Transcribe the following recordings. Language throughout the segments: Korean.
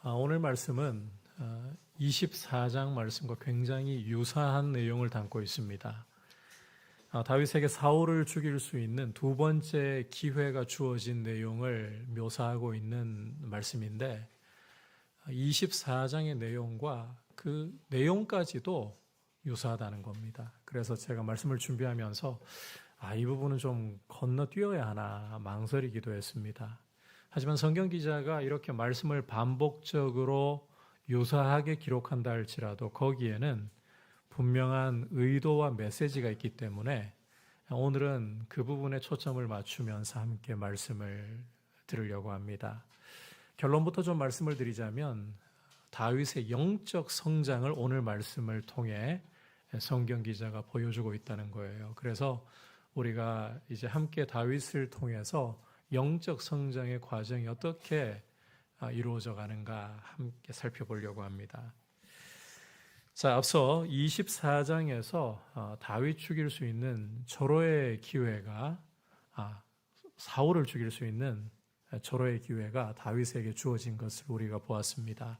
오늘 말씀은 24장 말씀과 굉장히 유사한 내용을 담고 있습니다. 다윗에게 사울을 죽일 수 있는 두 번째 기회가 주어진 내용을 묘사하고 있는 말씀인데 24장의 내용과 그 내용까지도 유사하다는 겁니다. 그래서 제가 말씀을 준비하면서 이 부분은 좀 건너뛰어야 하나 망설이기도 했습니다. 하지만 성경 기자가 이렇게 말씀을 반복적으로 유사하게 기록한다 할지라도 거기에는 분명한 의도와 메시지가 있기 때문에 오늘은 그 부분에 초점을 맞추면서 함께 말씀을 들으려고 합니다. 결론부터 좀 말씀을 드리자면 다윗의 영적 성장을 오늘 말씀을 통해 성경 기자가 보여주고 있다는 거예요. 그래서 우리가 이제 함께 다윗을 통해서 영적 성장의 과정이 어떻게 이루어져 가는가 함께 살펴보려고 합니다. 자, 앞서 24장에서 다윗 죽일 수 있는 절호의 기회가 사울을 죽일 수 있는 절호의 기회가 다윗에게 주어진 것을 우리가 보았습니다.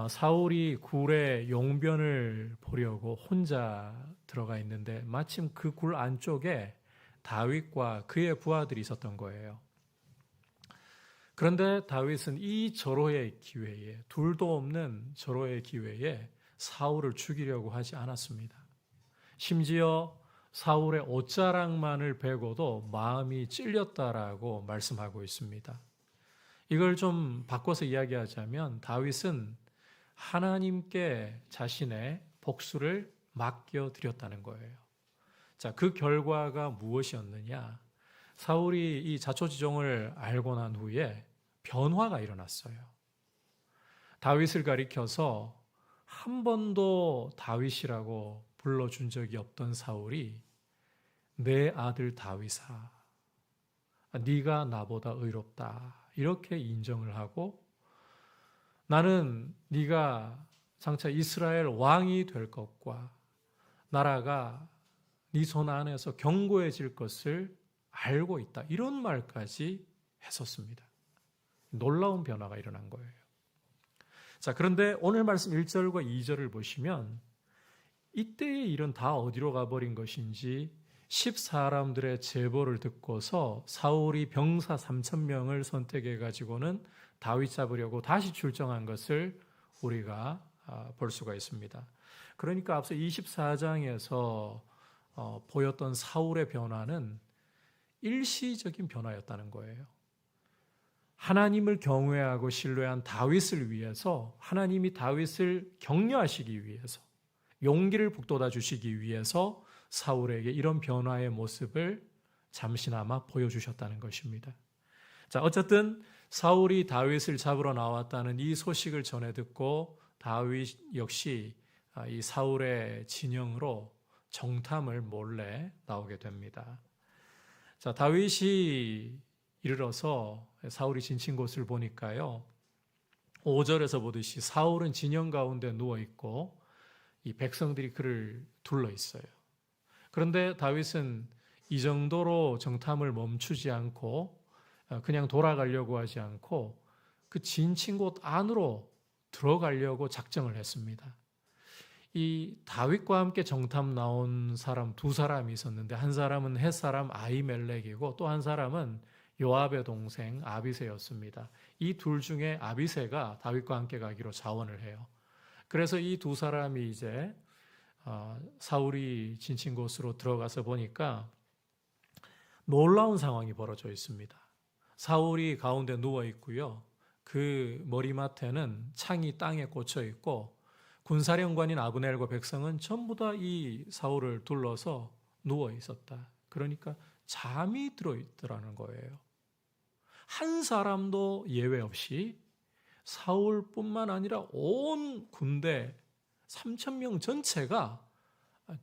사울이 굴에 용변을 보려고 혼자 들어가 있는데 마침 그 굴 안쪽에 다윗과 그의 부하들이 있었던 거예요. 그런데 다윗은 이 절호의 기회에, 둘도 없는 절호의 기회에 사울을 죽이려고 하지 않았습니다. 심지어 사울의 옷자락만을 베고도 마음이 찔렸다라고 말씀하고 있습니다. 이걸 좀 바꿔서 이야기하자면 다윗은 하나님께 자신의 복수를 맡겨드렸다는 거예요. 자, 그 결과가 무엇이었느냐? 사울이 이 자초지종을 알고 난 후에 변화가 일어났어요. 다윗을 가리켜서 한 번도 다윗이라고 불러준 적이 없던 사울이 내 아들 다윗아, 네가 나보다 의롭다 이렇게 인정을 하고 나는 네가 장차 이스라엘 왕이 될 것과 나라가 네 손 안에서 견고해질 것을 알고 있다. 이런 말까지 했었습니다. 놀라운 변화가 일어난 거예요. 자, 그런데 오늘 말씀 1절과 2절을 보시면 이때의 일은 다 어디로 가버린 것인지 10사람들의 제보를 듣고서 사울이 병사 3,000명을 선택해 가지고는 다윗 잡으려고 다시 출정한 것을 우리가 볼 수가 있습니다. 그러니까 앞서 24장에서 보였던 사울의 변화는 일시적인 변화였다는 거예요. 하나님을 경외하고 신뢰한 다윗을 위해서 하나님이 다윗을 격려하시기 위해서 용기를 북돋아 주시기 위해서 사울에게 이런 변화의 모습을 잠시나마 보여주셨다는 것입니다. 자, 어쨌든 사울이 다윗을 잡으러 나왔다는 이 소식을 전해 듣고 다윗 역시 이 사울의 진영으로 정탐을 몰래 나오게 됩니다. 자, 다윗이 이르러서 사울이 지친 곳을 보니까요. 5절에서 보듯이 사울은 진영 가운데 누워 있고 이 백성들이 그를 둘러 있어요. 그런데 다윗은 이 정도로 정탐을 멈추지 않고 그냥 돌아가려고 하지 않고 그 지친 곳 안으로 들어가려고 작정을 했습니다. 이 다윗과 함께 정탐 나온 사람 두 사람이 있었는데 한 사람은 헷사람 아히멜렉이고 또 한 사람은 요압의 동생 아비새였습니다. 이 둘 중에 아비새가 다윗과 함께 가기로 자원을 해요. 그래서 이 두 사람이 이제 사울이 지친 곳으로 들어가서 보니까 놀라운 상황이 벌어져 있습니다. 사울이 가운데 누워 있고요. 그 머리맡에는 창이 땅에 꽂혀 있고 군사령관인 아브넬과 백성은 전부 다 이 사울을 둘러서 누워 있었다. 그러니까 잠이 들어 있더라는 거예요. 한 사람도 예외 없이 사울뿐만 아니라 온 군대 3,000명 전체가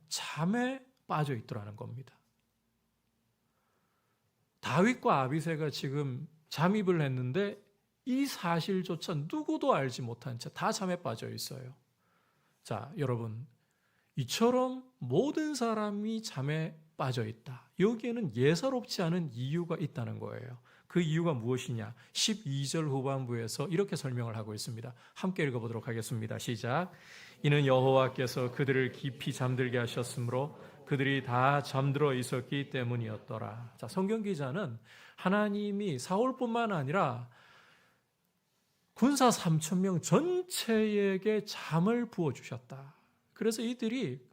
잠에 빠져 있더라는 겁니다. 다윗과 아비새가 지금 잠입을 했는데 이 사실조차 누구도 알지 못한 채 다 잠에 빠져 있어요. 자, 여러분, 이처럼 모든 사람이 잠에 빠져 있다. 여기에는 예사롭지 않은 이유가 있다는 거예요. 그 이유가 무엇이냐? 12절 후반부에서 이렇게 설명을 하고 있습니다. 함께 읽어보도록 하겠습니다. 시작. 이는 여호와께서 그들을 깊이 잠들게 하셨으므로 그들이 다 잠들어 있었기 때문이었더라. 자, 성경 기자는 하나님이 사울뿐만 아니라 군사 3,000명 전체에게 잠을 부어주셨다. 그래서 이들이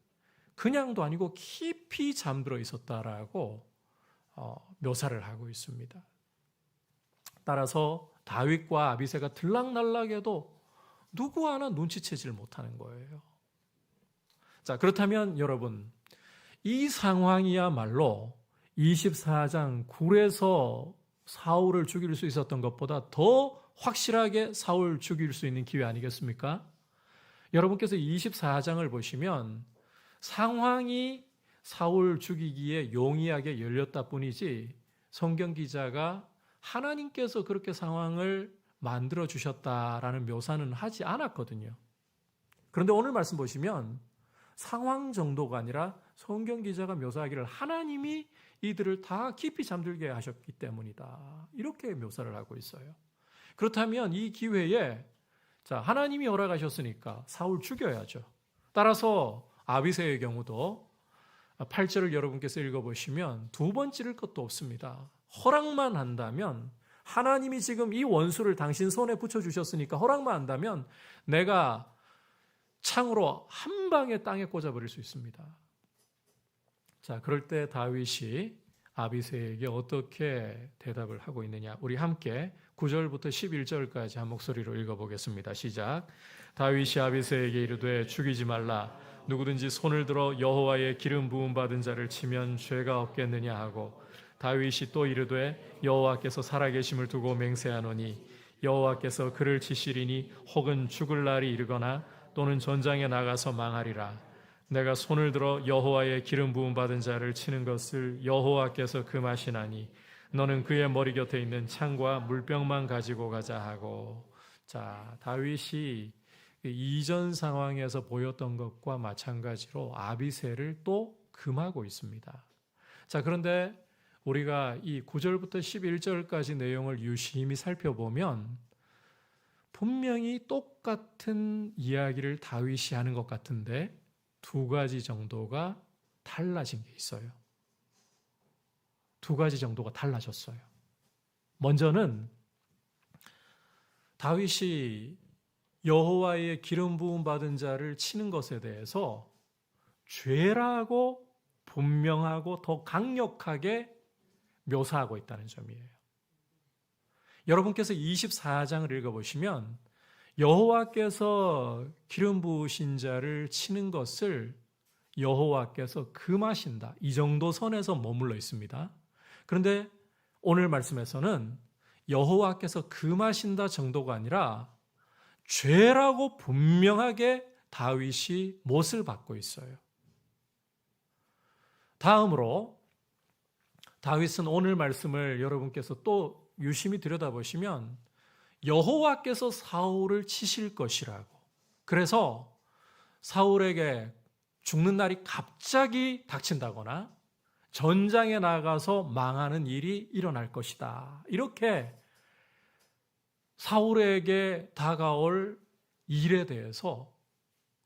그냥도 아니고 깊이 잠들어 있었다라고 묘사를 하고 있습니다. 따라서 다윗과 아비새가 들락날락해도 누구 하나 눈치채지를 못하는 거예요. 자, 그렇다면 여러분, 이 상황이야말로 24장 굴에서 사울을 죽일 수 있었던 것보다 더 확실하게 사울 죽일 수 있는 기회 아니겠습니까? 여러분께서 24장을 보시면 상황이 사울 죽이기에 용이하게 열렸다 뿐이지 성경 기자가 하나님께서 그렇게 상황을 만들어 주셨다라는 묘사는 하지 않았거든요. 그런데 오늘 말씀 보시면 상황 정도가 아니라 성경 기자가 묘사하기를 하나님이 이들을 다 깊이 잠들게 하셨기 때문이다. 이렇게 묘사를 하고 있어요. 그렇다면 이 기회에 자, 하나님이 허락하셨으니까 사울 죽여야죠. 따라서 아비새의 경우도 8절을 여러분께서 읽어보시면 두 번 찌를 것도 없습니다. 허락만 한다면 하나님이 지금 이 원수를 당신 손에 붙여주셨으니까 허락만 한다면 내가 창으로 한 방에 땅에 꽂아버릴 수 있습니다. 자, 그럴 때 다윗이 아비새에게 어떻게 대답을 하고 있느냐. 우리 함께 9절부터 11절까지 한 목소리로 읽어보겠습니다. 시작. 다윗이 아비새에게 이르되 죽이지 말라. 누구든지 손을 들어 여호와의 기름 부음 받은 자를 치면 죄가 없겠느냐 하고 다윗이 또 이르되 여호와께서 살아계심을 두고 맹세하노니 여호와께서 그를 치시리니 혹은 죽을 날이 이르거나 또는 전장에 나가서 망하리라. 내가 손을 들어 여호와의 기름 부음 받은 자를 치는 것을 여호와께서 금하시나니 너는 그의 머리 곁에 있는 창과 물병만 가지고 가자 하고. 자, 다윗이 이전 상황에서 보였던 것과 마찬가지로 아비새를 또 금하고 있습니다. 자, 그런데 우리가 이 9절부터 11절까지 내용을 유심히 살펴보면 분명히 똑같은 이야기를 다윗이 하는 것 같은데 두 가지 정도가 달라진 게 있어요. 두 가지 정도가 달라졌어요. 먼저는 다윗이 여호와의 기름 부음 받은 자를 치는 것에 대해서 죄라고 분명하고 더 강력하게 묘사하고 있다는 점이에요. 여러분께서 24장을 읽어보시면 여호와께서 기름 부으신 자를 치는 것을 여호와께서 금하신다. 이 정도 선에서 머물러 있습니다. 그런데 오늘 말씀에서는 여호와께서 금하신다 정도가 아니라 죄라고 분명하게 다윗이 못을 받고 있어요. 다음으로 다윗은 오늘 말씀을 여러분께서 또 유심히 들여다보시면 여호와께서 사울을 치실 것이라고. 그래서 사울에게 죽는 날이 갑자기 닥친다거나 전장에 나가서 망하는 일이 일어날 것이다. 이렇게 사울에게 다가올 일에 대해서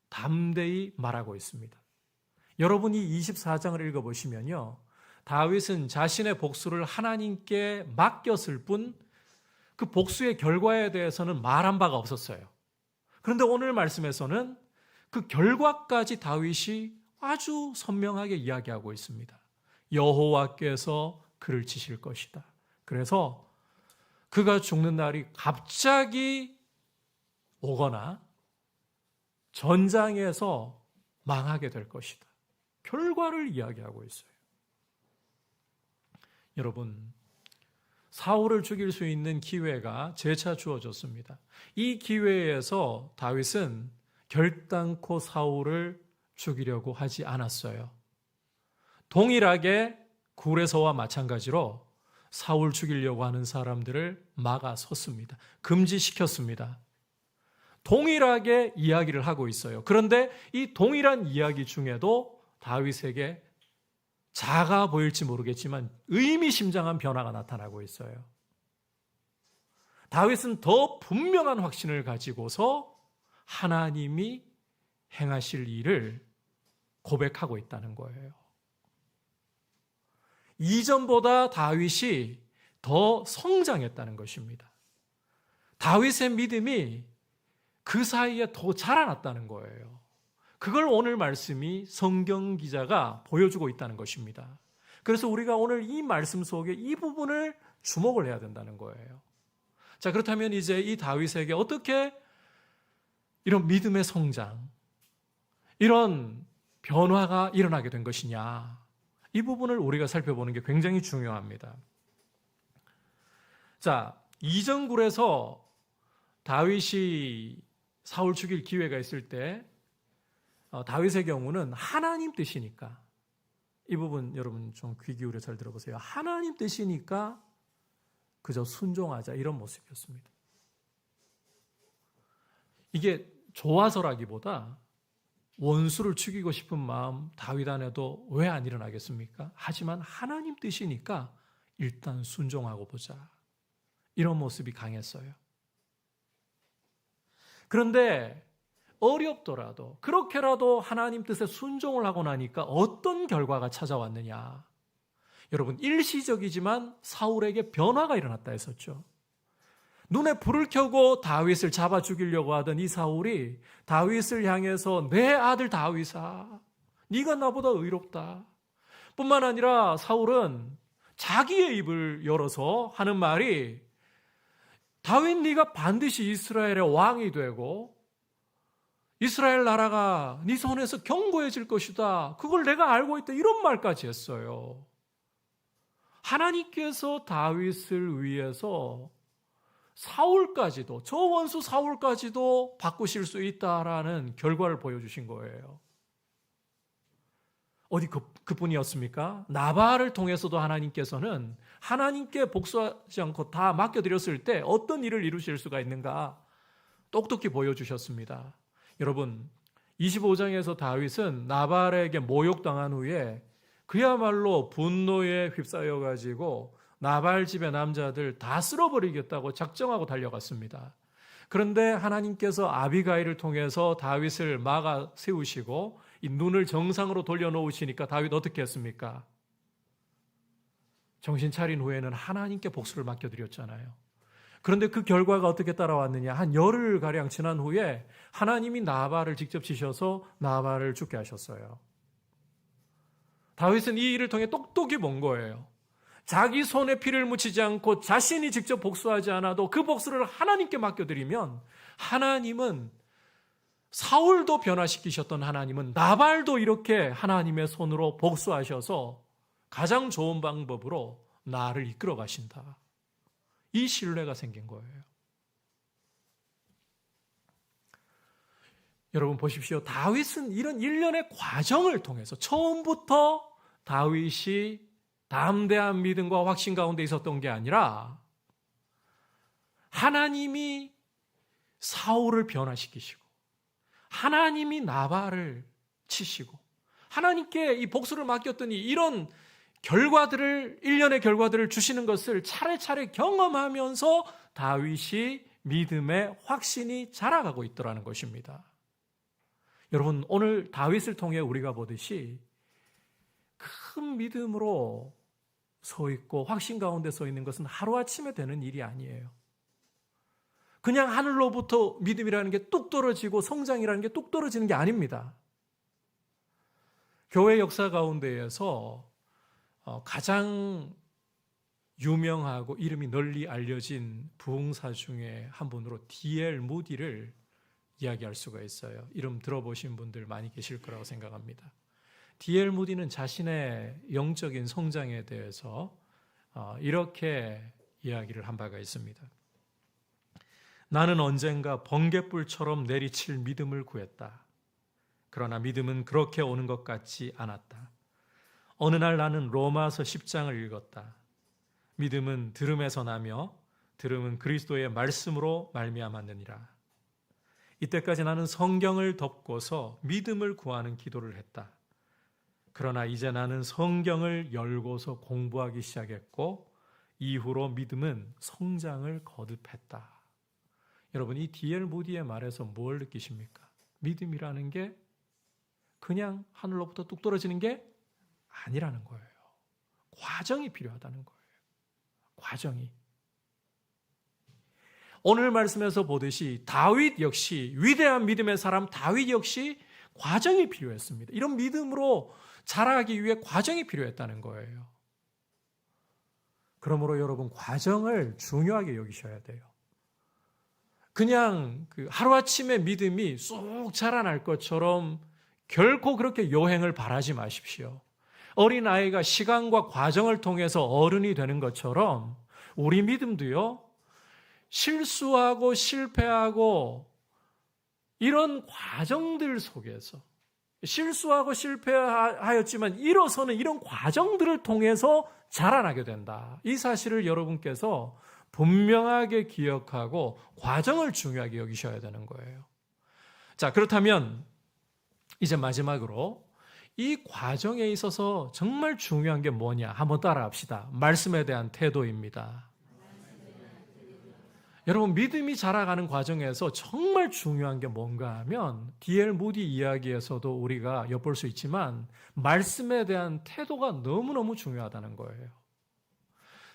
담대히 말하고 있습니다. 여러분이 24장을 읽어보시면요. 다윗은 자신의 복수를 하나님께 맡겼을 뿐 그 복수의 결과에 대해서는 말한 바가 없었어요. 그런데 오늘 말씀에서는 그 결과까지 다윗이 아주 선명하게 이야기하고 있습니다. 여호와께서 그를 치실 것이다. 그래서 그가 죽는 날이 갑자기 오거나 전장에서 망하게 될 것이다. 결과를 이야기하고 있어요. 여러분, 사울을 죽일 수 있는 기회가 재차 주어졌습니다. 이 기회에서 다윗은 결단코 사울을 죽이려고 하지 않았어요. 동일하게 굴에서와 마찬가지로 사울 죽이려고 하는 사람들을 막아섰습니다. 금지시켰습니다. 동일하게 이야기를 하고 있어요. 그런데 이 동일한 이야기 중에도 다윗에게 작아 보일지 모르겠지만 의미심장한 변화가 나타나고 있어요. 다윗은 더 분명한 확신을 가지고서 하나님이 행하실 일을 고백하고 있다는 거예요. 이전보다 다윗이 더 성장했다는 것입니다. 다윗의 믿음이 그 사이에 더 자라났다는 거예요. 그걸 오늘 말씀이 성경 기자가 보여주고 있다는 것입니다. 그래서 우리가 오늘 이 말씀 속에 이 부분을 주목을 해야 된다는 거예요. 자, 그렇다면 이제 이 다윗에게 어떻게 이런 믿음의 성장, 이런 변화가 일어나게 된 것이냐, 이 부분을 우리가 살펴보는 게 굉장히 중요합니다. 자, 이전굴에서 다윗이 사울 죽일 기회가 있을 때 다윗의 경우는 하나님 뜻이니까, 이 부분 여러분 좀 귀 기울여 잘 들어보세요. 하나님 뜻이니까 그저 순종하자, 이런 모습이었습니다. 이게 좋아서라기보다 원수를 죽이고 싶은 마음 다윗 안에도 왜 안 일어나겠습니까? 하지만 하나님 뜻이니까 일단 순종하고 보자, 이런 모습이 강했어요. 그런데 어렵더라도 그렇게라도 하나님 뜻에 순종을 하고 나니까 어떤 결과가 찾아왔느냐. 여러분, 일시적이지만 사울에게 변화가 일어났다 했었죠. 눈에 불을 켜고 다윗을 잡아 죽이려고 하던 이 사울이 다윗을 향해서 내 아들 다윗아, 네가 나보다 의롭다. 뿐만 아니라 사울은 자기의 입을 열어서 하는 말이, 다윗 네가 반드시 이스라엘의 왕이 되고 이스라엘 나라가 네 손에서 견고해질 것이다, 그걸 내가 알고 있다, 이런 말까지 했어요. 하나님께서 다윗을 위해서 사울까지도, 저 원수 사울까지도 바꾸실 수 있다라는 결과를 보여주신 거예요. 어디 그뿐이었습니까? 나발을 통해서도 하나님께서는 하나님께 복수하지 않고 다 맡겨드렸을 때 어떤 일을 이루실 수가 있는가 똑똑히 보여주셨습니다. 여러분, 25장에서 다윗은 나발에게 모욕당한 후에 그야말로 분노에 휩싸여가지고 나발 집의 남자들 다 쓸어버리겠다고 작정하고 달려갔습니다. 그런데 하나님께서 아비가일을 통해서 다윗을 막아 세우시고 이 눈을 정상으로 돌려놓으시니까 다윗 어떻게 했습니까? 정신 차린 후에는 하나님께 복수를 맡겨드렸잖아요. 그런데 그 결과가 어떻게 따라왔느냐. 한 열흘가량 지난 후에 하나님이 나발을 직접 치셔서 나발을 죽게 하셨어요. 다윗은 이 일을 통해 똑똑히 본 거예요. 자기 손에 피를 묻히지 않고 자신이 직접 복수하지 않아도 그 복수를 하나님께 맡겨드리면, 하나님은, 사울도 변화시키셨던 하나님은 나발도 이렇게 하나님의 손으로 복수하셔서 가장 좋은 방법으로 나를 이끌어 가신다, 이 신뢰가 생긴 거예요. 여러분 보십시오. 다윗은 이런 일련의 과정을 통해서 처음부터 다윗이 담대한 믿음과 확신 가운데 있었던 게 아니라 하나님이 사울을 변화시키시고 하나님이 나발을 치시고 하나님께 이 복수를 맡겼더니 이런 결과들을, 일련의 결과들을 주시는 것을 차례차례 경험하면서 다윗이 믿음의 확신이 자라가고 있더라는 것입니다. 여러분, 오늘 다윗을 통해 우리가 보듯이 큰 믿음으로 서 있고 확신 가운데 서 있는 것은 하루아침에 되는 일이 아니에요. 그냥 하늘로부터 믿음이라는 게 뚝 떨어지고 성장이라는 게 뚝 떨어지는 게 아닙니다. 교회 역사 가운데에서 가장 유명하고 이름이 널리 알려진 부흥사 중에 한 분으로 D.L. 무디를 이야기할 수가 있어요. 이름 들어보신 분들 많이 계실 거라고 생각합니다. D.L. 무디는 자신의 영적인 성장에 대해서 이렇게 이야기를 한 바가 있습니다. 나는 언젠가 번갯불처럼 내리칠 믿음을 구했다. 그러나 믿음은 그렇게 오는 것 같지 않았다. 어느 날 나는 로마서 10장을 읽었다. 믿음은 들음에서 나며 들음은 그리스도의 말씀으로 말미암았느니라. 이때까지 나는 성경을 덮고서 믿음을 구하는 기도를 했다. 그러나 이제 나는 성경을 열고서 공부하기 시작했고 이후로 믿음은 성장을 거듭했다. 여러분, 이 D.L. 무디의 말에서 뭘 느끼십니까? 믿음이라는 게 그냥 하늘로부터 뚝 떨어지는 게 아니라는 거예요. 과정이 필요하다는 거예요. 과정이. 오늘 말씀에서 보듯이 다윗 역시, 위대한 믿음의 사람 다윗 역시 과정이 필요했습니다. 이런 믿음으로 자라기 위해 과정이 필요했다는 거예요. 그러므로 여러분, 과정을 중요하게 여기셔야 돼요. 그냥 하루아침에 믿음이 쑥 자라날 것처럼 결코 그렇게 요행을 바라지 마십시오. 어린아이가 시간과 과정을 통해서 어른이 되는 것처럼 우리 믿음도요, 실수하고 실패하고 이런 과정들 속에서, 실수하고 실패하였지만 일어서는 이런 과정들을 통해서 자라나게 된다. 이 사실을 여러분께서 분명하게 기억하고 과정을 중요하게 여기셔야 되는 거예요. 자, 그렇다면 이제 마지막으로 이 과정에 있어서 정말 중요한 게 뭐냐? 한번 따라합시다. 말씀에 대한 태도입니다. 여러분, 믿음이 자라가는 과정에서 정말 중요한 게 뭔가 하면 D.L. 무디 이야기에서도 우리가 엿볼 수 있지만 말씀에 대한 태도가 너무너무 중요하다는 거예요.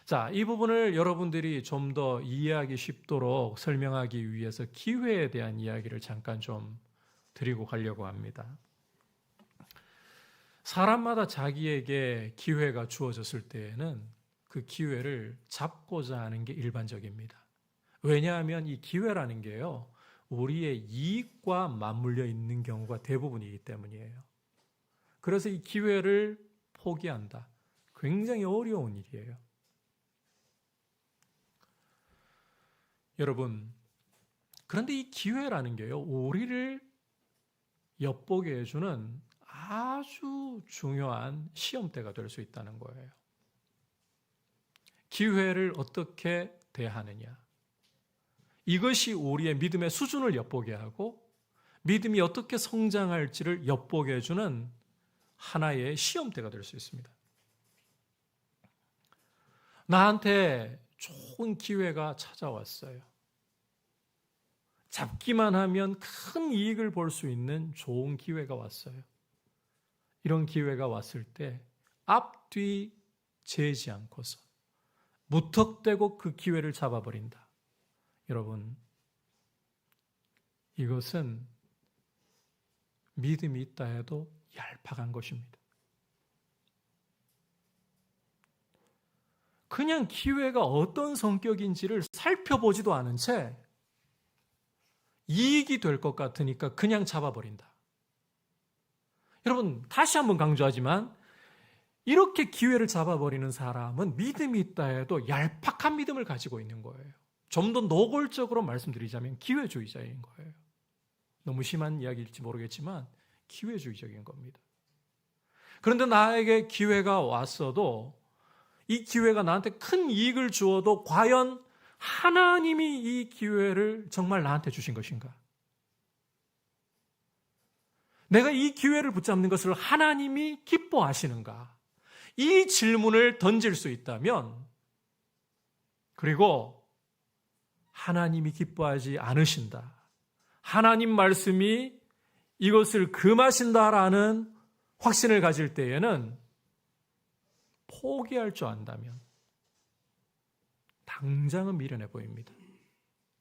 자, 이 부분을 여러분들이 좀 더 이해하기 쉽도록 설명하기 위해서 기회에 대한 이야기를 잠깐 좀 드리고 가려고 합니다. 사람마다 자기에게 기회가 주어졌을 때에는 그 기회를 잡고자 하는 게 일반적입니다. 왜냐하면 이 기회라는 게요, 우리의 이익과 맞물려 있는 경우가 대부분이기 때문이에요. 그래서 이 기회를 포기한다. 굉장히 어려운 일이에요. 여러분, 그런데 이 기회라는 게요, 우리를 엿보게 해주는 아주 중요한 시험대가 될 수 있다는 거예요. 기회를 어떻게 대하느냐. 이것이 우리의 믿음의 수준을 엿보게 하고 믿음이 어떻게 성장할지를 엿보게 해주는 하나의 시험대가 될 수 있습니다. 나한테 좋은 기회가 찾아왔어요. 잡기만 하면 큰 이익을 볼 수 있는 좋은 기회가 왔어요. 이런 기회가 왔을 때 앞뒤 재지 않고서 무턱대고 그 기회를 잡아버린다. 여러분, 이것은 믿음이 있다 해도 얄팍한 것입니다. 그냥 기회가 어떤 성격인지를 살펴보지도 않은 채 이익이 될 것 같으니까 그냥 잡아버린다. 여러분, 다시 한번 강조하지만 이렇게 기회를 잡아버리는 사람은 믿음이 있다 해도 얄팍한 믿음을 가지고 있는 거예요. 좀 더 노골적으로 말씀드리자면 기회주의자인 거예요. 너무 심한 이야기일지 모르겠지만 기회주의적인 겁니다. 그런데 나에게 기회가 왔어도 이 기회가 나한테 큰 이익을 주어도 과연 하나님이 이 기회를 정말 나한테 주신 것인가? 내가 이 기회를 붙잡는 것을 하나님이 기뻐하시는가? 이 질문을 던질 수 있다면, 그리고 하나님이 기뻐하지 않으신다, 하나님 말씀이 이것을 금하신다라는 확신을 가질 때에는 포기할 줄 안다면 당장은 미련해 보입니다.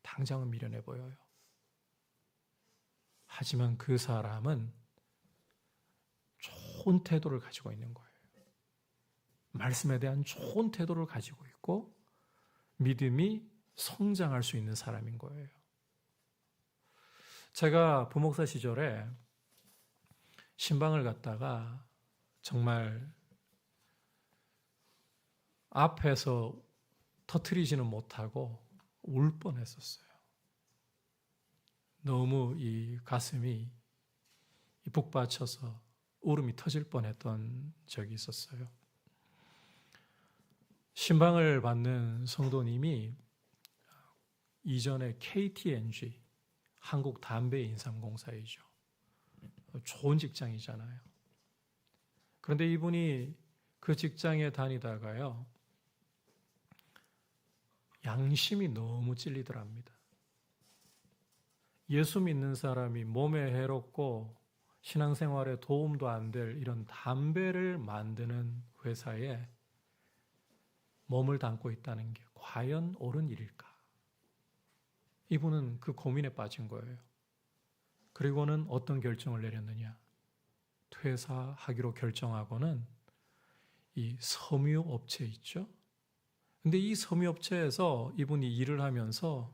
당장은 미련해 보여요. 하지만 그 사람은 좋은 태도를 가지고 있는 거예요. 말씀에 대한 좋은 태도를 가지고 있고 믿음이 성장할 수 있는 사람인 거예요. 제가 부목사 시절에 신방을 갔다가 정말 앞에서 터뜨리지는 못하고 울 뻔했었어요. 너무 이 가슴이 북받쳐서 울음이 터질 뻔했던 적이 있었어요. 신방을 받는 성도님이 이전에 KTNG, 한국담배인삼공사이죠. 좋은 직장이잖아요. 그런데 이분이 그 직장에 다니다가요, 양심이 너무 찔리더랍니다. 예수 믿는 사람이 몸에 해롭고 신앙생활에 도움도 안 될 이런 담배를 만드는 회사에 몸을 담고 있다는 게 과연 옳은 일일까? 이분은 그 고민에 빠진 거예요. 그리고는 어떤 결정을 내렸느냐? 퇴사하기로 결정하고는 이 섬유 업체 있죠? 근데 이 섬유 업체에서 이분이 일을 하면서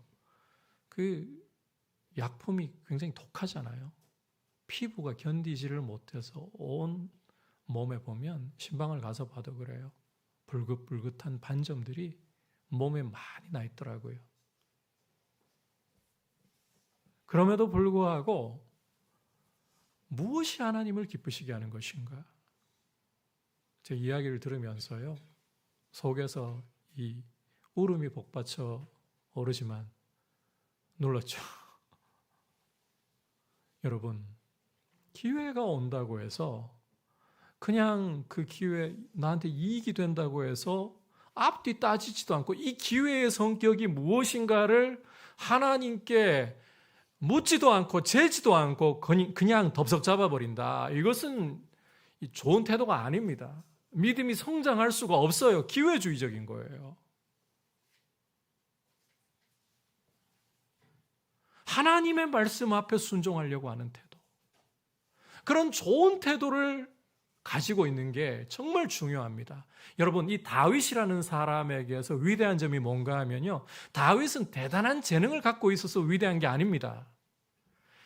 그 약품이 굉장히 독하잖아요. 피부가 견디지를 못해서 온 몸에 보면 신방을 가서 봐도 그래요. 불긋불긋한 반점들이 몸에 많이 나 있더라고요. 그럼에도 불구하고 무엇이 하나님을 기쁘시게 하는 것인가? 제 이야기를 들으면서요, 속에서 이 울음이 복받쳐 오르지만 놀랐죠. 여러분, 기회가 온다고 해서 그냥 그 기회 나한테 이익이 된다고 해서 앞뒤 따지지도 않고 이 기회의 성격이 무엇인가를 하나님께 묻지도 않고 재지도 않고 그냥 덥석 잡아버린다. 이것은 좋은 태도가 아닙니다. 믿음이 성장할 수가 없어요. 기회주의적인 거예요. 하나님의 말씀 앞에 순종하려고 하는 태도. 그런 좋은 태도를 가지고 있는 게 정말 중요합니다. 여러분, 이 다윗이라는 사람에게서 위대한 점이 뭔가 하면요, 다윗은 대단한 재능을 갖고 있어서 위대한 게 아닙니다.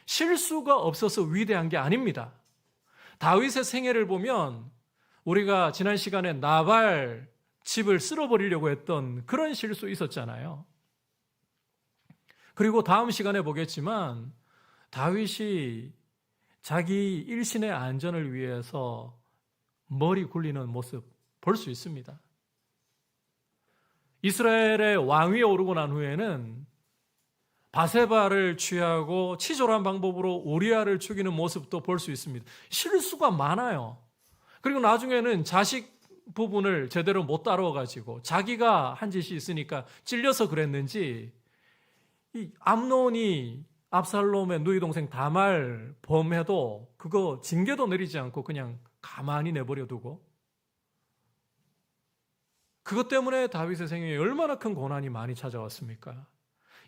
실수가 없어서 위대한 게 아닙니다. 다윗의 생애를 보면 우리가 지난 시간에 나발 집을 쓸어버리려고 했던 그런 실수 있었잖아요. 그리고 다음 시간에 보겠지만 다윗이 자기 일신의 안전을 위해서 머리 굴리는 모습 볼 수 있습니다. 이스라엘의 왕위에 오르고 난 후에는 바세바를 취하고 치졸한 방법으로 우리아를 죽이는 모습도 볼 수 있습니다. 실수가 많아요. 그리고 나중에는 자식 부분을 제대로 못 다뤄가지고 자기가 한 짓이 있으니까 찔려서 그랬는지 이 암논이 압살롬의 누이 동생 다말 범해도 그거 징계도 내리지 않고 그냥 가만히 내버려 두고, 그것 때문에 다윗의 생애에 얼마나 큰 고난이 많이 찾아왔습니까?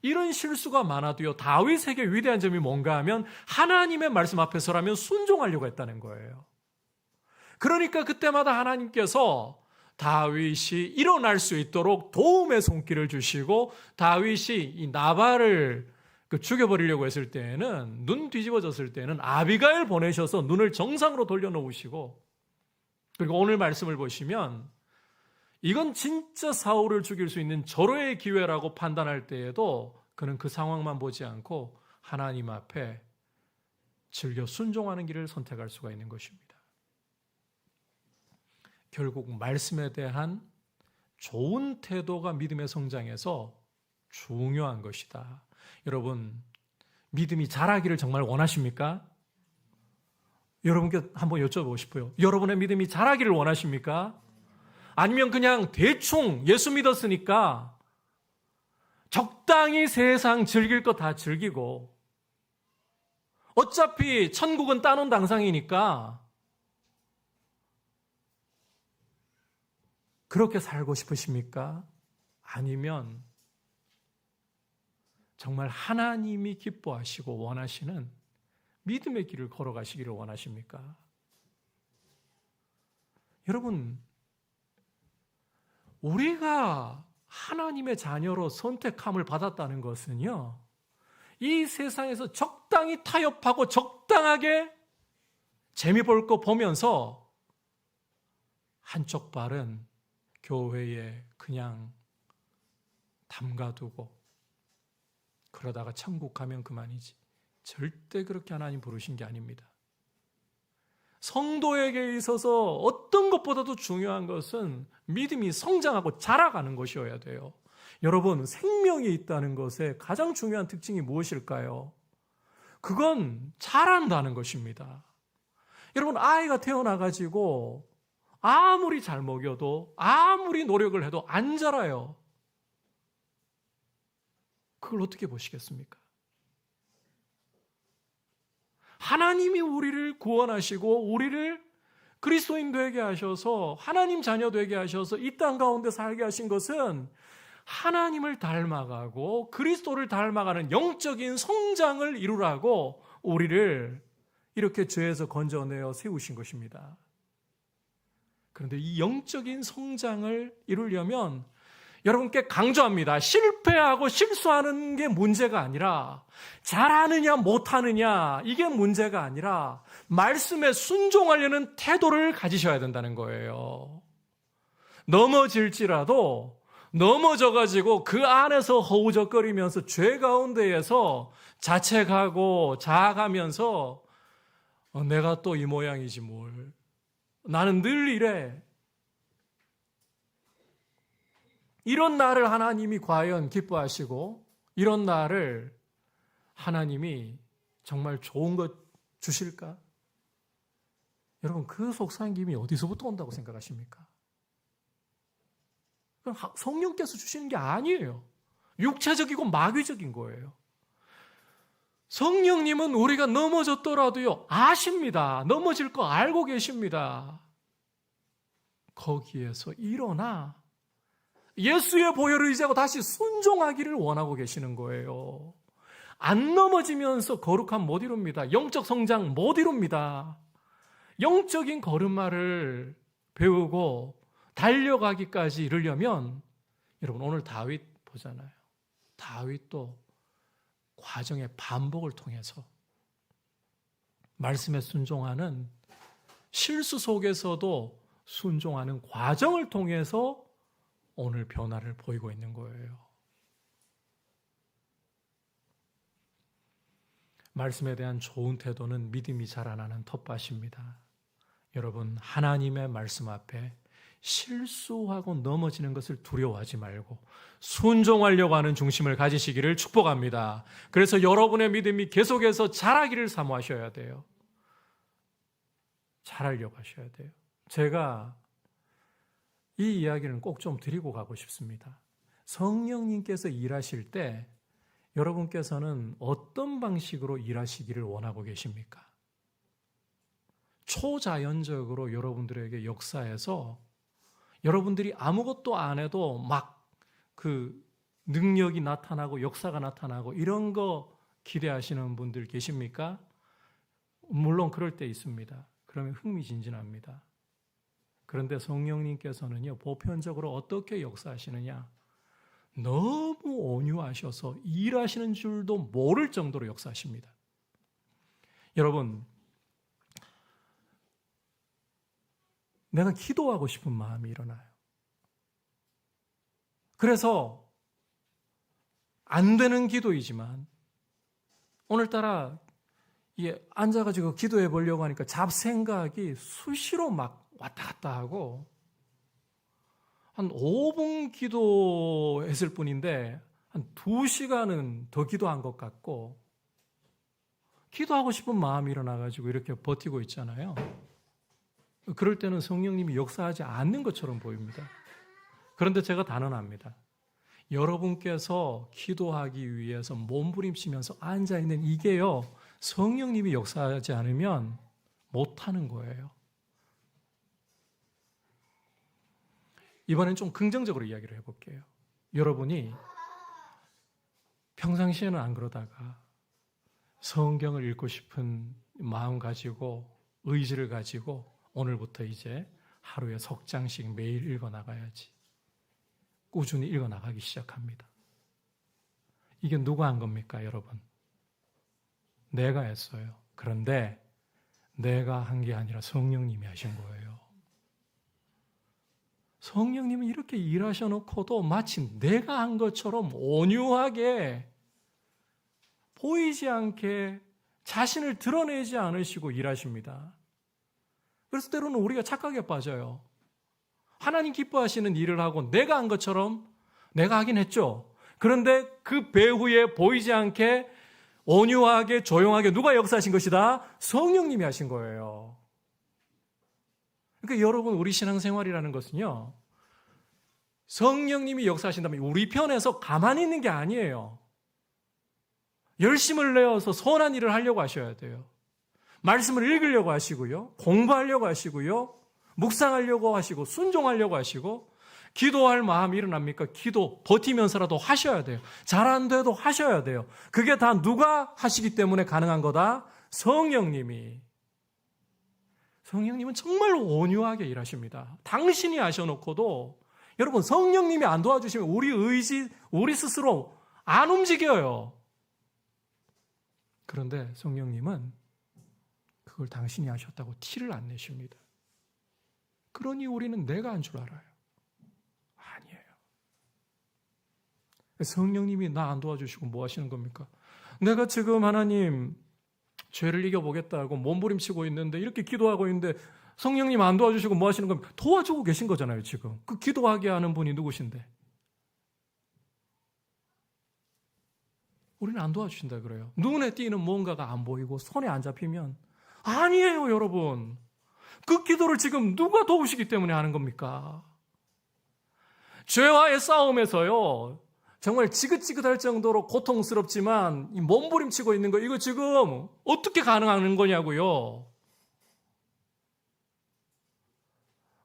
이런 실수가 많아도요, 다윗에게 위대한 점이 뭔가 하면 하나님의 말씀 앞에서라면 순종하려고 했다는 거예요. 그러니까 그때마다 하나님께서 다윗이 일어날 수 있도록 도움의 손길을 주시고, 다윗이 이 나발을 죽여버리려고 했을 때에는, 눈 뒤집어졌을 때는 아비가일 보내셔서 눈을 정상으로 돌려놓으시고, 그리고 오늘 말씀을 보시면 이건 진짜 사울을 죽일 수 있는 절호의 기회라고 판단할 때에도 그는 그 상황만 보지 않고 하나님 앞에 즐겨 순종하는 길을 선택할 수가 있는 것입니다. 결국 말씀에 대한 좋은 태도가 믿음의 성장에서 중요한 것이다. 여러분, 믿음이 자라기를 정말 원하십니까? 여러분께 한번 여쭤보고 싶어요. 여러분의 믿음이 자라기를 원하십니까? 아니면 그냥 대충 예수 믿었으니까 적당히 세상 즐길 거 다 즐기고 어차피 천국은 따놓은 당상이니까 그렇게 살고 싶으십니까? 아니면 정말 하나님이 기뻐하시고 원하시는 믿음의 길을 걸어가시기를 원하십니까? 여러분, 우리가 하나님의 자녀로 선택함을 받았다는 것은요, 이 세상에서 적당히 타협하고 적당하게 재미 볼 거 보면서 한쪽 발은 교회에 그냥 담가두고 그러다가 천국 가면 그만이지, 절대 그렇게 하나님 부르신 게 아닙니다. 성도에게 있어서 어떤 것보다도 중요한 것은 믿음이 성장하고 자라가는 것이어야 돼요. 여러분, 생명이 있다는 것의 가장 중요한 특징이 무엇일까요? 그건 자란다는 것입니다. 여러분, 아이가 태어나가지고 아무리 잘 먹여도 아무리 노력을 해도 안 자라요. 그걸 어떻게 보시겠습니까? 하나님이 우리를 구원하시고 우리를 그리스도인 되게 하셔서 하나님 자녀 되게 하셔서 이 땅 가운데 살게 하신 것은 하나님을 닮아가고 그리스도를 닮아가는 영적인 성장을 이루라고 우리를 이렇게 죄에서 건져내어 세우신 것입니다. 그런데 이 영적인 성장을 이루려면 여러분께 강조합니다. 실패하고 실수하는 게 문제가 아니라 잘하느냐 못하느냐 이게 문제가 아니라 말씀에 순종하려는 태도를 가지셔야 된다는 거예요. 넘어질지라도 넘어져가지고 그 안에서 허우적거리면서 죄 가운데에서 자책하고 자학하면서 내가 또 이 모양이지 뭘. 나는 늘 이래. 이런 나를 하나님이 과연 기뻐하시고 이런 나를 하나님이 정말 좋은 것 주실까? 여러분 그 속삭임이 어디서부터 온다고 생각하십니까? 성령께서 주시는 게 아니에요. 육체적이고 마귀적인 거예요. 성령님은 우리가 넘어졌더라도요 아십니다. 넘어질 거 알고 계십니다. 거기에서 일어나 예수의 보혈을 의지하고 다시 순종하기를 원하고 계시는 거예요. 안 넘어지면서 거룩함 못 이룹니다. 영적 성장 못 이룹니다. 영적인 걸음마를 배우고 달려가기까지 이르려면 여러분 오늘 다윗 보잖아요. 다윗도 과정의 반복을 통해서 말씀에 순종하는 실수 속에서도 순종하는 과정을 통해서 오늘 변화를 보이고 있는 거예요. 말씀에 대한 좋은 태도는 믿음이 자라나는 텃밭입니다. 여러분 하나님의 말씀 앞에 실수하고 넘어지는 것을 두려워하지 말고 순종하려고 하는 중심을 가지시기를 축복합니다. 그래서 여러분의 믿음이 계속해서 자라기를 사모하셔야 돼요. 자라려고 하셔야 돼요. 제가 이 이야기는 꼭 좀 드리고 가고 싶습니다. 성령님께서 일하실 때 여러분께서는 어떤 방식으로 일하시기를 원하고 계십니까? 초자연적으로 여러분들에게 역사해서 여러분들이 아무것도 안 해도 막 그 능력이 나타나고 역사가 나타나고 이런 거 기대하시는 분들 계십니까? 물론 그럴 때 있습니다. 그러면 흥미진진합니다. 그런데 성령님께서는요, 보편적으로 어떻게 역사하시느냐? 너무 온유하셔서 일하시는 줄도 모를 정도로 역사하십니다. 여러분, 내가 기도하고 싶은 마음이 일어나요. 그래서 안 되는 기도이지만 오늘따라 앉아가지고 기도해 보려고 하니까 잡생각이 수시로 막 왔다 갔다 하고 한 5분 기도했을 뿐인데 한 2시간은 더 기도한 것 같고 기도하고 싶은 마음이 일어나가지고 이렇게 버티고 있잖아요. 그럴 때는 성령님이 역사하지 않는 것처럼 보입니다. 그런데 제가 단언합니다. 여러분께서 기도하기 위해서 몸부림치면서 앉아있는 이게요, 성령님이 역사하지 않으면 못하는 거예요. 이번엔 좀 긍정적으로 이야기를 해볼게요. 여러분이 평상시에는 안 그러다가 성경을 읽고 싶은 마음 가지고 의지를 가지고 오늘부터 이제 하루에 석 장씩 매일 읽어나가야지. 꾸준히 읽어나가기 시작합니다. 이게 누가 한 겁니까, 여러분? 내가 했어요. 그런데 내가 한 게 아니라 성령님이 하신 거예요. 성령님은 이렇게 일하셔놓고도 마치 내가 한 것처럼 온유하게 보이지 않게 자신을 드러내지 않으시고 일하십니다. 그래서 때로는 우리가 착각에 빠져요. 하나님 기뻐하시는 일을 하고 내가 한 것처럼 내가 하긴 했죠. 그런데 그 배후에 보이지 않게 온유하게 조용하게 누가 역사하신 것이다? 성령님이 하신 거예요. 그러니까 여러분 우리 신앙생활이라는 것은요. 성령님이 역사하신다면 우리 편에서 가만히 있는 게 아니에요. 열심을 내어서 선한 일을 하려고 하셔야 돼요. 말씀을 읽으려고 하시고요. 공부하려고 하시고요. 묵상하려고 하시고 순종하려고 하시고 기도할 마음이 일어납니까? 기도 버티면서라도 하셔야 돼요. 잘 안 돼도 하셔야 돼요. 그게 다 누가 하시기 때문에 가능한 거다? 성령님이. 성령님은 정말 온유하게 일하십니다. 당신이 하셔놓고도 여러분 성령님이 안 도와주시면 우리 의지, 우리 스스로 안 움직여요. 그런데 성령님은 그걸 당신이 하셨다고 티를 안 내십니다. 그러니 우리는 내가 한 줄 알아요. 아니에요. 성령님이 나 안 도와주시고 뭐 하시는 겁니까? 내가 지금 하나님 죄를 이겨보겠다고 몸부림치고 있는데 이렇게 기도하고 있는데 성령님 안 도와주시고 뭐 하시는 겁니까? 도와주고 계신 거잖아요 지금. 그 기도하게 하는 분이 누구신데? 우리는 안 도와주신다 그래요. 눈에 띄는 뭔가가 안 보이고 손에 안 잡히면 아니에요 여러분. 그 기도를 지금 누가 도우시기 때문에 하는 겁니까? 죄와의 싸움에서요 정말 지긋지긋할 정도로 고통스럽지만 이 몸부림치고 있는 거 이거 지금 어떻게 가능한 거냐고요.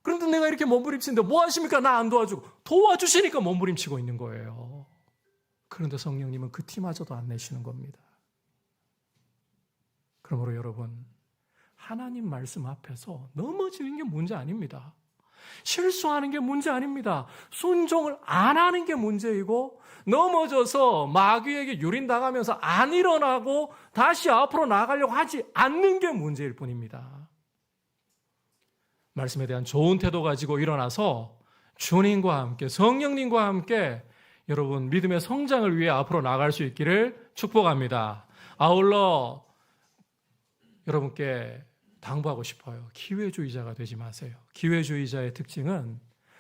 그런데 내가 이렇게 몸부림치는데 뭐 하십니까? 나 안 도와주고. 도와주시니까 몸부림치고 있는 거예요. 그런데 성령님은 그 티마저도 안 내시는 겁니다. 그러므로 여러분 하나님 말씀 앞에서 넘어지는 게 문제 아닙니다. 실수하는 게 문제 아닙니다. 순종을 안 하는 게 문제이고 넘어져서 마귀에게 유린당하면서 안 일어나고 다시 앞으로 나가려고 하지 않는 게 문제일 뿐입니다. 말씀에 대한 좋은 태도 가지고 일어나서 주님과 함께 성령님과 함께 여러분 믿음의 성장을 위해 앞으로 나갈 수 있기를 축복합니다. 아울러 여러분께 당부하고 싶어요. 기회주의자가 되지 마세요. 기회주의자의 특징은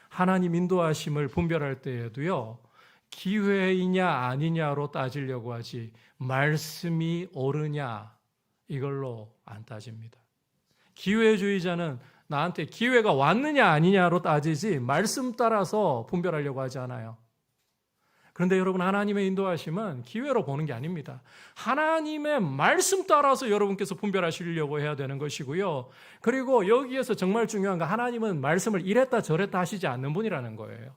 하나님 인도하심을 분별할 때에도요. 기회이냐 아니냐로 따지려고 하지 말씀이 옳으냐 이걸로 안 따집니다. 기회주의자는 나한테 기회가 왔느냐 아니냐로 따지지 말씀 따라서 분별하려고 하지 않아요. 그런데 여러분 하나님의 인도하심은 기회로 보는 게 아닙니다. 하나님의 말씀 따라서 여러분께서 분별하시려고 해야 되는 것이고요. 그리고 여기에서 정말 중요한 건 하나님은 말씀을 이랬다 저랬다 하시지 않는 분이라는 거예요.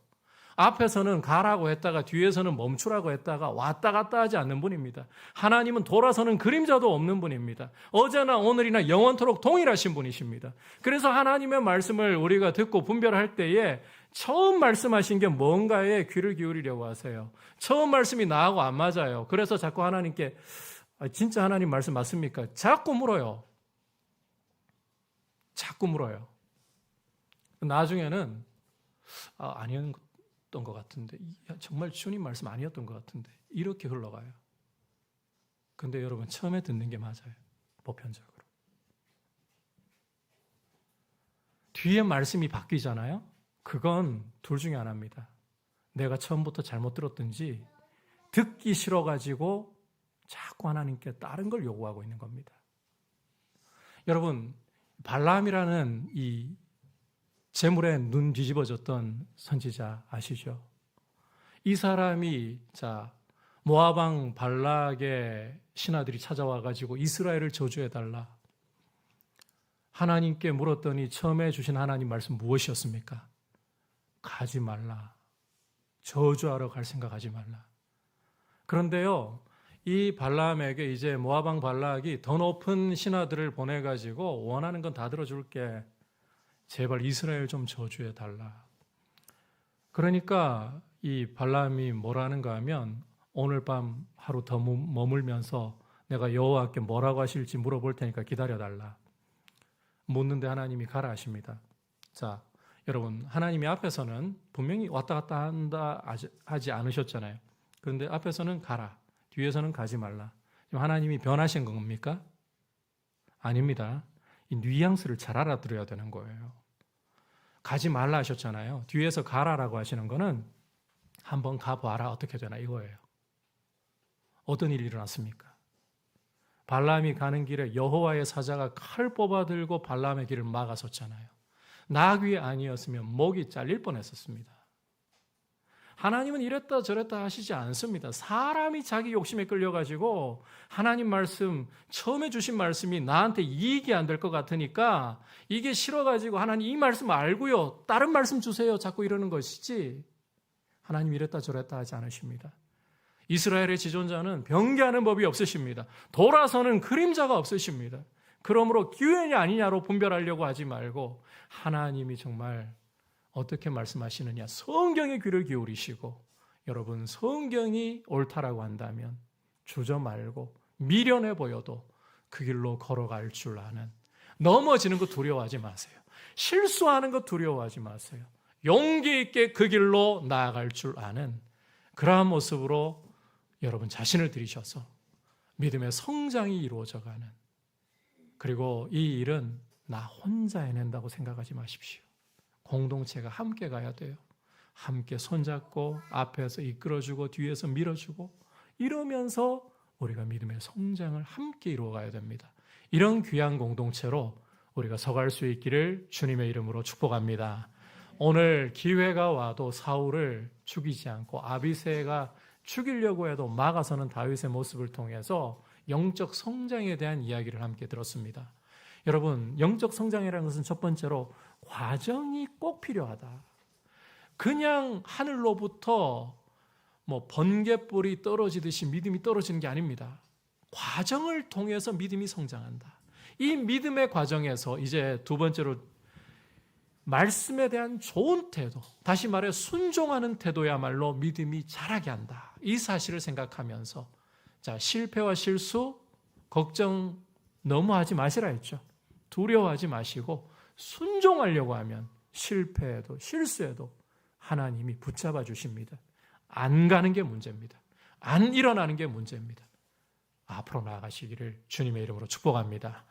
앞에서는 가라고 했다가 뒤에서는 멈추라고 했다가 왔다 갔다 하지 않는 분입니다. 하나님은 돌아서는 그림자도 없는 분입니다. 어제나 오늘이나 영원토록 동일하신 분이십니다. 그래서 하나님의 말씀을 우리가 듣고 분별할 때에 처음 말씀하신 게 뭔가에 귀를 기울이려고 하세요. 처음 말씀이 나하고 안 맞아요. 그래서 자꾸 하나님께 진짜 하나님 말씀 맞습니까? 자꾸 물어요. 자꾸 물어요. 나중에는 아니었던 것 같은데 정말 주님 말씀 아니었던 것 같은데 이렇게 흘러가요. 근데 여러분 처음에 듣는 게 맞아요. 보편적으로. 뒤에 말씀이 바뀌잖아요. 그건 둘 중에 하나입니다. 내가 처음부터 잘못 들었든지 듣기 싫어가지고 자꾸 하나님께 다른 걸 요구하고 있는 겁니다. 여러분 발람이라는 이 재물에 눈 뒤집어졌던 선지자 아시죠? 이 사람이 모압 왕 발락의 신하들이 찾아와가지고 이스라엘을 저주해달라. 하나님께 물었더니 처음에 주신 하나님 말씀 무엇이었습니까? 가지 말라. 저주하러 갈 생각하지 말라. 그런데요, 이 발람에게 이제 모압 왕 발락이 더 높은 신하들을 보내가지고 원하는 건 다 들어줄게. 제발 이스라엘 좀 저주해 달라. 그러니까 이 발람이 뭐라는가 하면 오늘 밤 하루 더 머물면서 내가 여호와께 뭐라고 하실지 물어볼 테니까 기다려달라. 묻는데 하나님이 가라 하십니다. 자, 여러분 하나님이 앞에서는 분명히 왔다 갔다 한다 하지 않으셨잖아요. 그런데 앞에서는 가라, 뒤에서는 가지 말라. 지금 하나님이 변하신 겁니까? 아닙니다. 이 뉘앙스를 잘 알아들어야 되는 거예요. 가지 말라 하셨잖아요. 뒤에서 가라라고 하시는 거는 한번 가봐라 어떻게 되나 이거예요. 어떤 일이 일어났습니까? 발람이 가는 길에 여호와의 사자가 칼 뽑아들고 발람의 길을 막아섰잖아요. 나귀 아니었으면 목이 잘릴 뻔했었습니다. 하나님은 이랬다 저랬다 하시지 않습니다. 사람이 자기 욕심에 끌려가지고 하나님 말씀, 처음에 주신 말씀이 나한테 이익이 안 될 것 같으니까 이게 싫어가지고 하나님 이 말씀 알고요, 다른 말씀 주세요 자꾸 이러는 것이지, 하나님 이랬다 저랬다 하지 않으십니다. 이스라엘의 지존자는 변개하는 법이 없으십니다. 돌아서는 그림자가 없으십니다. 그러므로 기회냐 아니냐로 분별하려고 하지 말고 하나님이 정말 어떻게 말씀하시느냐, 성경의 귀를 기울이시고, 여러분 성경이 옳다라고 한다면 주저 말고 미련해 보여도 그 길로 걸어갈 줄 아는, 넘어지는 것 두려워하지 마세요. 실수하는 것 두려워하지 마세요. 용기 있게 그 길로 나아갈 줄 아는 그러한 모습으로 여러분 자신을 들이셔서 믿음의 성장이 이루어져가는, 그리고 이 일은 나 혼자 해낸다고 생각하지 마십시오. 공동체가 함께 가야 돼요. 함께 손잡고 앞에서 이끌어주고 뒤에서 밀어주고 이러면서 우리가 믿음의 성장을 함께 이루어가야 됩니다. 이런 귀한 공동체로 우리가 서갈 수 있기를 주님의 이름으로 축복합니다. 오늘 기회가 와도 사울을 죽이지 않고 아비새가 죽이려고 해도 막아서는 다윗의 모습을 통해서 영적 성장에 대한 이야기를 함께 들었습니다. 여러분, 영적 성장이라는 것은 첫 번째로 과정이 꼭 필요하다. 그냥 하늘로부터 번갯불이 떨어지듯이 믿음이 떨어지는 게 아닙니다. 과정을 통해서 믿음이 성장한다. 이 믿음의 과정에서 이제 두 번째로 말씀에 대한 좋은 태도, 다시 말해 순종하는 태도야말로 믿음이 자라게 한다. 이 사실을 생각하면서 실패와 실수, 걱정 너무 하지 마시라 했죠. 두려워하지 마시고 순종하려고 하면 실패해도 실수해도 하나님이 붙잡아 주십니다. 안 가는 게 문제입니다. 안 일어나는 게 문제입니다. 앞으로 나아가시기를 주님의 이름으로 축복합니다.